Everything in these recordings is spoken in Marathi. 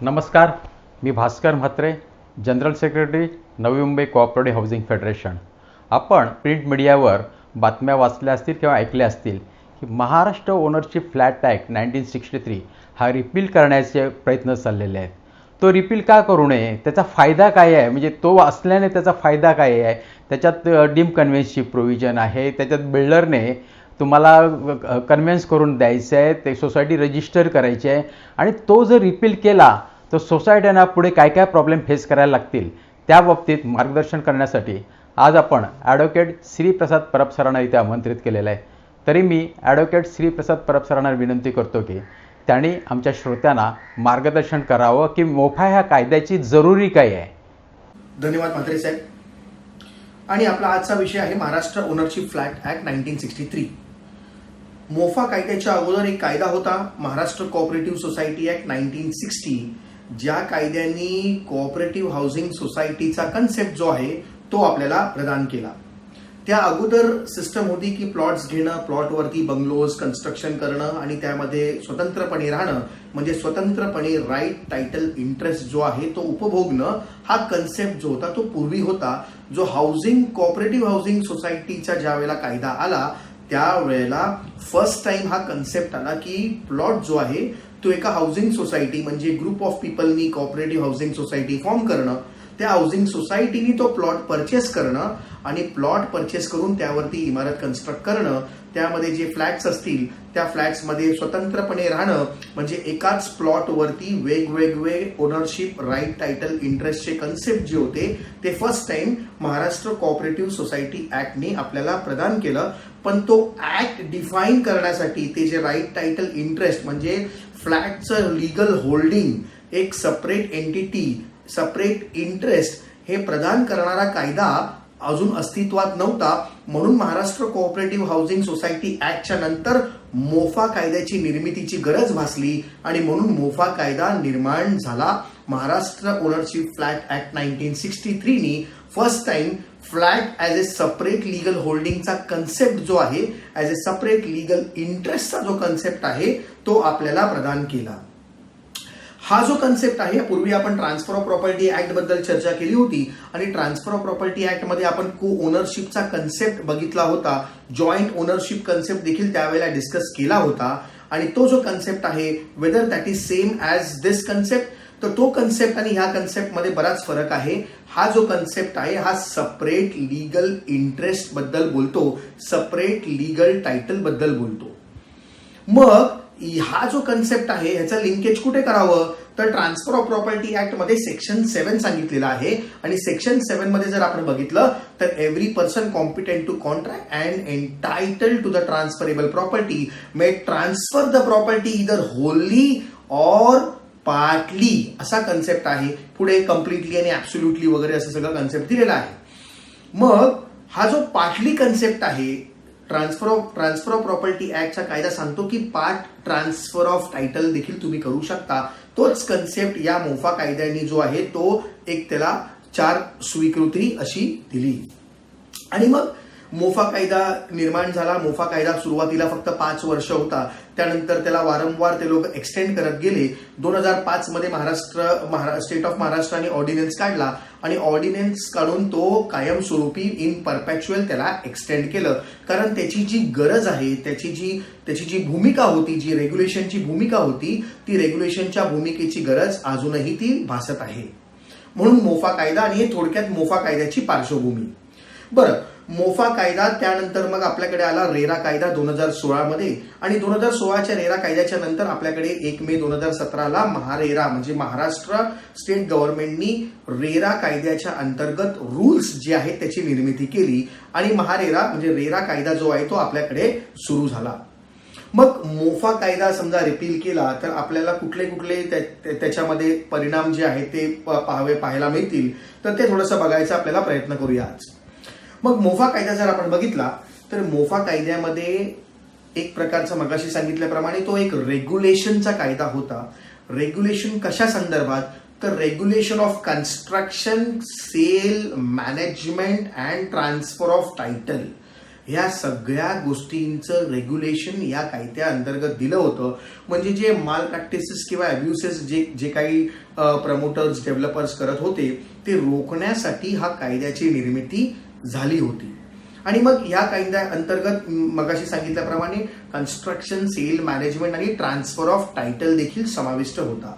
नमस्कार, मी Bhaskar Mhatre, general secretary Navi Mumbai cooperative housing federation. आपण प्रिंट मीडियावर बातम्या वाचल्या असतील किंवा ऐकल्या असतील की महाराष्ट्र ओनरशिप फ्लॅट ॲक्ट 1963 हा रिपील करण्याचे प्रयत्न चाललेले आहेत. तो रिपील का करू नये, त्याचा फायदा काय आहे, म्हणजे तो असल्याने त्याचा फायदा काय आहे. त्याच्यात डीम कन्व्हेन्सची प्रोव्हिजन आहे, त्याच्यात बिल्डरने तुम्हाला कन्व्हेन्स करून द्यायचं आहे, ते सोसायटी रजिस्टर करायची आहे आणि तो जर रिपील केला तर सोसायट्यांना पुढे काय काय प्रॉब्लेम फेस करायला लागतील त्या बाबतीत मार्गदर्शन करण्यासाठी आज आपण ॲडव्होकेट श्रीप्रसाद परब सरांना इथे आमंत्रित केलेलं आहे. तरी मी ॲडव्होकेट श्रीप्रसाद परब सरांना विनंती करतो की त्यांनी आमच्या श्रोत्यांना मार्गदर्शन करावं की मोफा ह्या कायद्याची जरुरी काय आहे. धन्यवाद म्हात्रे साहेब. आणि आपला आजचा विषय आहे Maharashtra ownership flat act 1963. MOFA कायद्याच्या अगोदर एक कायदा होता, महाराष्ट्र कोऑपरेटिव्ह सोसायटी ॲक्ट 1960, ज्या कायद्याने कोऑपरेटिव्ह हाऊसिंग सोसायटीचा कन्सेप्ट जो आहे तो आपल्याला प्रदान केला. त्या अगोदर सिस्टम होती की प्लॉट्स घेणं, प्लॉटवरती बंगलोज कन्स्ट्रक्शन करणं आणि त्यामध्ये स्वतंत्रपणे राहणं, म्हणजे स्वतंत्रपणे राईट टायटल इंटरेस्ट जो आहे तो उपभोगणं, हा कन्सेप्ट जो होता तो पूर्वी होता. जो हाऊसिंग कोऑपरेटिव्ह हाऊसिंग सोसायटीचा ज्या वेळेला कायदा आला त्यावेळेला फर्स्ट टाइम हा कन्सेप्ट आला की प्लॉट जो आहे तो एका हाऊसिंग सोसायटी म्हणजे ग्रुप ऑफ पीपलनी कोऑपरेटिव्ह हाऊसिंग सोसायटी फॉर्म करणं, त्या हाऊसिंग सोसायटीनी तो प्लॉट परचेस करणं आणि प्लॉट परचेस करून त्यावरती इमारत कन्स्ट्रक्ट करणं, त्यामध्ये जे फ्लॅट्स असतील त्या फ्लॅट्समध्ये स्वतंत्रपणे राहणं, म्हणजे एकाच प्लॉटवरती वेगवेगळे ओनरशिप राईट टायटल इंटरेस्टचे कन्सेप्ट जे होते ते first time Maharashtra cooperative society ऍक्टने आपल्याला प्रदान केलं. पण तो ऍक्ट डिफाईन करण्यासाठी ते जे राईट टायटल इंटरेस्ट म्हणजे फ्लॅटचं लिगल होल्डिंग, एक सेपरेट एंटिटी, सेपरेट इंटरेस्ट हे प्रदान करणारा कायदा अजून अस्तित्वात नव्हता. म्हणून महाराष्ट्र कोऑपरेटिव्ह हाऊसिंग सोसायटी ऍक्टच्या नंतर मोफा कायद्याची निर्मितीची गरज भासली आणि म्हणून मोफा कायदा निर्माण झाला. महाराष्ट्र ओनरशिप फ्लॅट ऍक्ट 1963 नी first time flat as a separate legal होल्डिंगचा कन्सेप्ट जो आहे, ॲज ए सेपरेट लिगल इंटरेस्टचा जो कन्सेप्ट आहे तो आपल्याला प्रदान केला. हा जो कन्सेप्ट आहे, पूर्वी आपण ट्रान्सफर ऑफ प्रॉपर्टी ऍक्ट बद्दल चर्चा केली होती आणि ट्रान्सफर ऑफ प्रॉपर्टी ऍक्ट मध्ये आपण को ओनरशिपचा कन्सेप्ट बघितला होता, जॉईंट ओनरशिप कन्सेप्ट देखील त्यावेळेला डिस्कस केला होता. आणि तो जो कन्सेप्ट आहे whether that is same as this concept, तर तो कन्सेप्ट आणि ह्या कन्सेप्ट मध्ये बराच फरक आहे. हा जो कन्सेप्ट आहे हा सेपरेट लीगल इंटरेस्ट बद्दल बोलतो, सेपरेट लीगल टायटल बद्दल बोलतो. मग हा जो कन्सेप्ट आहे ह्याचं लिंकेज कुठे करावं, तर ट्रान्सफर ऑफ प्रॉपर्टी ऍक्ट मध्ये सेक्शन 7 सांगितलेलं आहे आणि सेक्शन 7 मध्ये जर आपण बघितलं तर every person competent to contract and entitle to the transferable property may transfer the property either wholly or partly, असा कन्सेप्ट आहे. पुढे कम्प्लिटली आणि ऍब्सोल्युटली वगैरे असं सगळं कन्सेप्ट दिलेला आहे. मग हा जो पार्टली कन्सेप्ट आहे, ट्रान्सफर ऑफ प्रॉपर्टी ऍक्टचा कायदा सांगतो की पार्ट ट्रान्सफर ऑफ टायटल देखील तुम्ही करू शकता. तोच कन्सेप्ट या मोफा कायद्याने जो आहे तो एक त्याला 4 स्वीकृती अशी दिली. आणि मग मोफा कायदा निर्माण झाला. मोफा कायदा सुरुवातीला फक्त 5 वर्ष होता, त्यानंतर त्याला वारंवार ते लोक एक्सटेंड करत गेले. 2005 मध्ये स्टेट ऑफ महाराष्ट्राने ऑर्डिनन्स काढला आणि ऑर्डिनन्स काढून तो कायमस्वरूपी इन परपॅच्युअल त्याला एक्सटेंड केलं. कारण त्याची जी गरज आहे, त्याची जी भूमिका होती, जी रेग्युलेशनची भूमिका होती, ती रेग्युलेशनच्या भूमिकेची गरज अजूनही ती भासत आहे. म्हणून मोफा कायदा आणि हे थोडक्यात मोफा कायद्याची पार्श्वभूमी. बरं, मोफा कायदा त्यानंतर मग आपल्याकडे आला रेरा कायदा 2016 मध्ये आणि 2016च्या रेरा कायद्याच्या नंतर आपल्याकडे 1 मे 2017ला महारेरा म्हणजे महाराष्ट्र स्टेट गव्हर्नमेंटनी रेरा कायद्याच्या अंतर्गत रूल्स जे आहेत त्याची निर्मिती केली आणि महारेरा म्हणजे रेरा कायदा जो आहे तो आपल्याकडे सुरू झाला. मग मोफा कायदा समजा रिपील केला तर आपल्याला कुठले कुठले त्याच्यामध्ये परिणाम जे आहेत ते पाहायला मिळतील, तर ते थोडंसं बघायचा आपल्याला प्रयत्न करूया आज. मग मोफा कायदा जर आपण बघितला तर मोफा कायद्यामध्ये एक प्रकारचा मगाशी सांगितल्याप्रमाणे तो एक रेग्युलेशनचा कायदा होता. रेग्युलेशन कशा संदर्भात, तर regulation of construction, sale, management and transfer of title ह्या सगळ्या गोष्टींचं रेग्युलेशन या कायद्या अंतर्गत दिलं होतं. म्हणजे जे माल प्रॅक्टिसेस किंवा अब्युसेस जे काही प्रमोटर्स डेव्हलपर्स करत होते ते रोखण्यासाठी हा कायद्याची निर्मिती झाली होती. आणि मग या कायद्या अंतर्गत मगाशी सांगितल्याप्रमाणे कन्स्ट्रक्शन, सेल, मॅनेजमेंट आणि ट्रान्सफर ऑफ टायटल देखील समाविष्ट होता.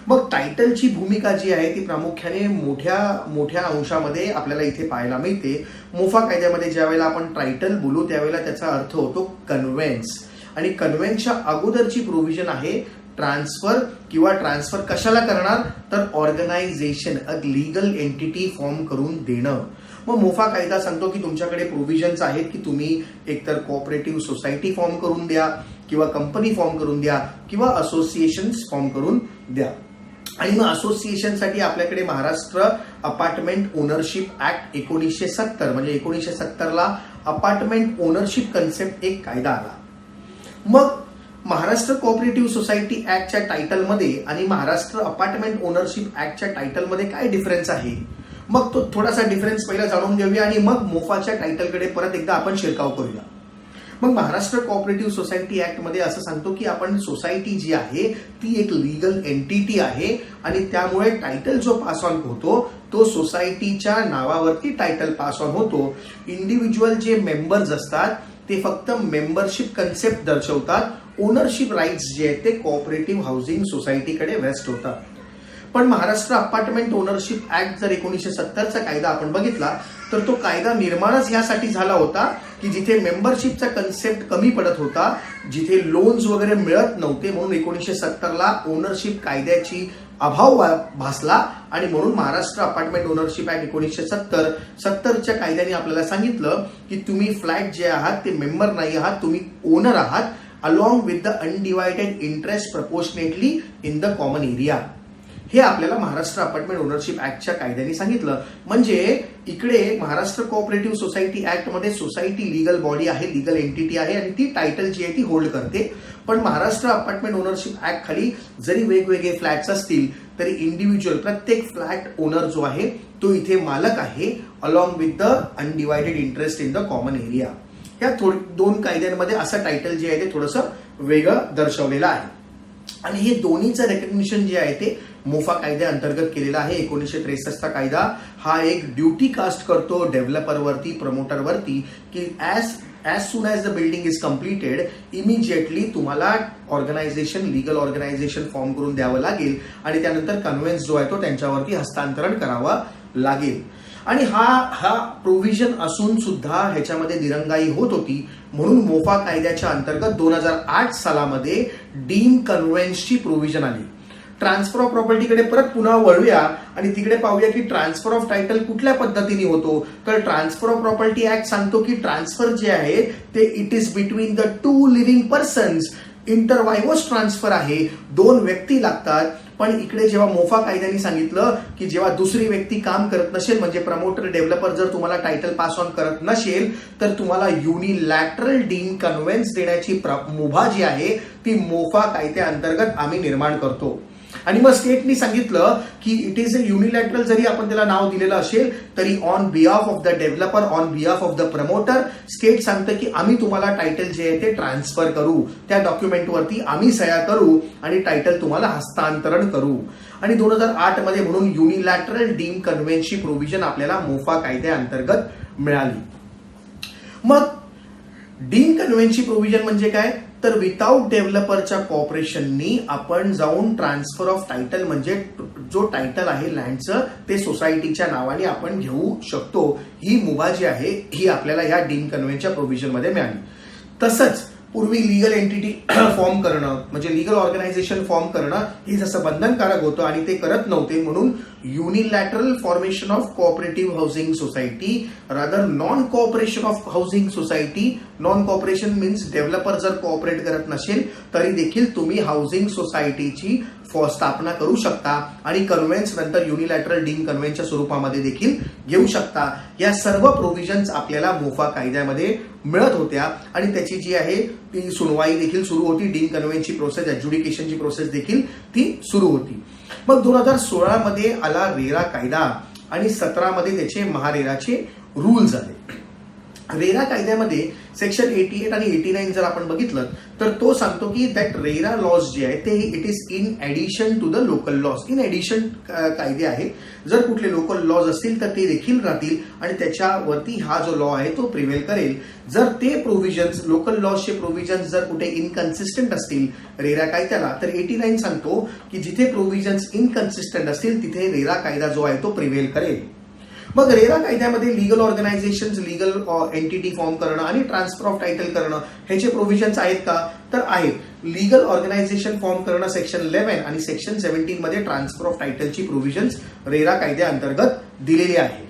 मग टायटलची भूमिका जी आहे ती प्रामुख्याने मोठ्या अंशामध्ये आपल्याला इथे पाहायला मिळते. मोफा कायद्यामध्ये ज्यावेळेला आपण टायटल बोलू त्यावेळेला त्याचा अर्थ होतो कन्व्हेन्स. आणि कन्व्हेन्सच्या अगोदरची प्रोव्हिजन आहे ट्रान्सफर. किंवा ट्रान्सफर कशाला करणार तर organisation, a legal entity form करून देणं. मग मोफा कायदा सांगतो की तुमच्याकडे प्रोव्हिजन्स आहेत की तुम्ही एकतर कोऑपरेटिव्ह सोसायटी फॉर्म करून द्या किंवा कंपनी फॉर्म करून द्या किंवा असोसिएशन्स फॉर्म करून द्या. आणि मग असोसिएशनसाठी आपल्याकडे महाराष्ट्र अपार्टमेंट ओनरशिप ऍक्ट 1970 म्हणजे 1970ला अपार्टमेंट ओनरशिप कन्सेप्ट एक कायदा आला. मग महाराष्ट्र कोऑपरेटिव्ह सोसायटी ऍक्टच्या टायटलमध्ये आणि महाराष्ट्र अपार्टमेंट ओनरशिप ऍक्टच्या टायटलमध्ये काय डिफरन्स आहे, मग तो थोडासा डिफरन्स पहिला जाणून घेऊया आणि मग मोफाच्या टायटलकडे परत एकदा आपण शिरकाव करूया. मग महाराष्ट्र कोऑपरेटिव्ह सोसायटी ऍक्ट मध्ये असं सांगतो की आपण सोसायटी जी आहे ती एक लीगल एंटिटी आहे आणि त्यामुळे टायटल जो पास ऑन होतो तो सोसायटीच्या नावावरती टायटल पास ऑन होतो. इंडिव्हिज्युअल जे मेंबर्स असतात ते फक्त मेंबरशिप कन्सेप्ट दर्शवतात. ओनरशिप राईट्स जे आहेत ते कोऑपरेटिव्ह हाऊसिंग सोसायटीकडे वेस्ट होतात. पण महाराष्ट्र अपार्टमेंट ओनरशिप ऍक्ट जर 1970चा कायदा आपण बघितला तर तो कायदा निर्माणच यासाठी झाला होता की जिथे मेंबरशिपचा कन्सेप्ट कमी पडत होता, जिथे लोन्स वगैरे मिळत नव्हते, म्हणून 1970ला ओनरशिप कायद्याची अभाव भासला आणि म्हणून महाराष्ट्र अपार्टमेंट ओनरशिप ऍक्ट 1970च्या कायद्याने आपल्याला सांगितलं की तुम्ही फ्लॅट जे आहात ते मेंबर नाही आहात, तुम्ही ओनर आहात along with the undivided interest proportionately in the common area. हे आपल्याला महाराष्ट्र अपार्टमेंट ओनरशिप ऍक्टच्या कायद्याने सांगितलं. म्हणजे इकडे महाराष्ट्र कोऑपरेटिव्ह सोसायटी ऍक्ट मध्ये सोसायटी लीगल बॉडी आहे, लीगल एंटिटी आहे आणि ती टायटल जी आहे ती होल्ड करते. पण महाराष्ट्र अपार्टमेंट ओनरशिप ऍक्ट खाली जरी वेगवेगळे फ्लॅट्स असतील तरी इंडिव्हिज्युअल प्रत्येक फ्लॅट ओनर जो आहे तो इथे मालक आहे along with the undivided interest in the common area. या दोन कायद्यांमध्ये असं टायटल जे आहे ते थोडंसं वेगळं दर्शवलेलं आहे. आणि हे दोन्हीचं रेकग्निशन जे आहे ते मोफा कायद्या अंतर्गत केलेला आहे. 1963चा कायदा हा एक ड्युटी कास्ट करतो डेव्हलपरवरती, प्रमोटरवरती की as soon as the building is completed immediately तुम्हाला ऑर्गनायझेशन, लीगल ऑर्गनायझेशन फॉर्म करून द्यावं लागेल आणि त्यानंतर कन्व्हेन्स जो आहे तो त्यांच्यावरती हस्तांतरण करावं लागेल. आणि हा प्रोव्हिजन असून सुद्धा ह्याच्यामध्ये दिरंगाई होत होती. म्हणून मोफा कायद्याच्या अंतर्गत 2008 सालामध्ये डीम कन्व्हेन्सची प्रोव्हिजन आली. ट्रान्सफर ऑफ प्रॉपर्टीकडे परत पुन्हा वळूया आणि तिकडे पाहूया की ट्रान्सफर ऑफ टायटल कुठल्या पद्धतीने होतो. तर ट्रान्सफर ऑफ प्रॉपर्टी ऍक्ट सांगतो की ट्रान्सफर जे आहे ते it is between the two living persons. Inter vivos transfer आहे, दोन व्यक्ती लागतात. पण इकडे जेव्हा मोफा कायद्याने सांगितलं की जेव्हा दुसरी व्यक्ती काम करत नसेल म्हणजे प्रमोटर, डेव्हलपर जर तुम्हाला टायटल पास ऑन करत नसेल तर तुम्हाला युनिलॅटरल डीम कन्व्हेन्स देण्याची मुभा जी आहे ती मोफा कायद्या अंतर्गत आम्ही निर्माण करतो. आणि मग स्टेटनी सांगितलं की इट इज अ युनिलॅटरल, जरी आपण त्याला नाव दिलेलं असेल तरी on behalf of the developer, on behalf of the promoter state सांगतं की आम्ही तुम्हाला टायटल जे आहे ते ट्रान्सफर करू, त्या डॉक्युमेंटवरती आम्ही सह्या करू आणि टायटल तुम्हाला हस्तांतरण करू. आणि 2008 मध्ये म्हणून युनिलॅटरल डीम कन्व्हेन्सची प्रोव्हिजन आपल्याला मोफा कायद्या अंतर्गत मिळाली. मग डीम कन्व्हेन्सची प्रोव्हिजन म्हणजे काय तर विदाउट डेव्हलपरच्या कॉर्पोरेशननी आपण जाऊन ट्रान्सफर ऑफ टायटल म्हणजे जो टायटल आहे लँडचं ते सोसायटीच्या नावाने आपण घेऊ शकतो. ही मुभा जी आहे ही आपल्याला या डीम कन्व्हेन्सच्या प्रोव्हिजन मध्ये मिळाली. तसंच पूर्वी लीगल एंटिटी फॉर्म करणं म्हणजे लीगल ऑर्गनायझेशन फॉर्म करणं हे जसं बंधनकारक होतं आणि ते करत नव्हते, म्हणून unilateral formation of cooperative housing society rather non cooperation of housing society. Non cooperation means developer जर कोऑपरेट करत नसेल तरी देखील तुम्ही हाऊसिंग सोसायटीची स्थापना करू शकता आणि कन्व्हेन्स नंतर युनिलॅटरल डीम कन्व्हेन्सच्या स्वरूपामध्ये देखील घेऊ शकता. या सर्व प्रोव्हिजन्स आपल्याला मोफा कायद्यामध्ये मिळत होत्या आणि त्याची जी आहे ती सुनवाई देखील सुरू होती. डीम कन्व्हेन्सची प्रोसेस, एज्युडिकेशनची प्रोसेस देखील ती सुरू होती. मग 2016 मध्ये आला रेरा कायदा आणि 17 मध्ये त्याचे महारेराचे रूल्स आले. रेरा कायद्यामध्ये सेक्शन 88 आणि 89 जर आपण बघितलं तर तो सांगतो की दॅट रेरा लॉज जे आहे ते it is in addition to the local laws. In addition कायदे आहे. जर कुठले लोकल लॉज असतील तर ते देखील राहतील आणि त्याच्यावरती हा जो लॉ आहे तो प्रिव्हेल करेल. जर ते प्रोव्हिजन्स लोकल लॉजचे प्रोव्हिजन्स जर कुठे इनकन्सिस्टंट असतील रेरा कायद्याला तर 89 सांगतो की जिथे प्रोव्हिजन्स इनकन्सिस्टंट असतील तिथे रेरा कायदा जो आहे तो प्रिव्हेल करेल. मग रेरा कायद्यामध्ये legal organisation, legal entity form करणं आणि ट्रान्सफर ऑफ टायटल करणं ह्याचे प्रोव्हिजन्स आहेत का? तर आहेत. लीगल ऑर्गनायझेशन फॉर्म करणं सेक्शन 11 आणि सेक्शन 17 मध्ये ट्रान्सफर ऑफ टायटलची प्रोव्हिजन्स रेरा कायद्याअंतर्गत दिलेली आहे.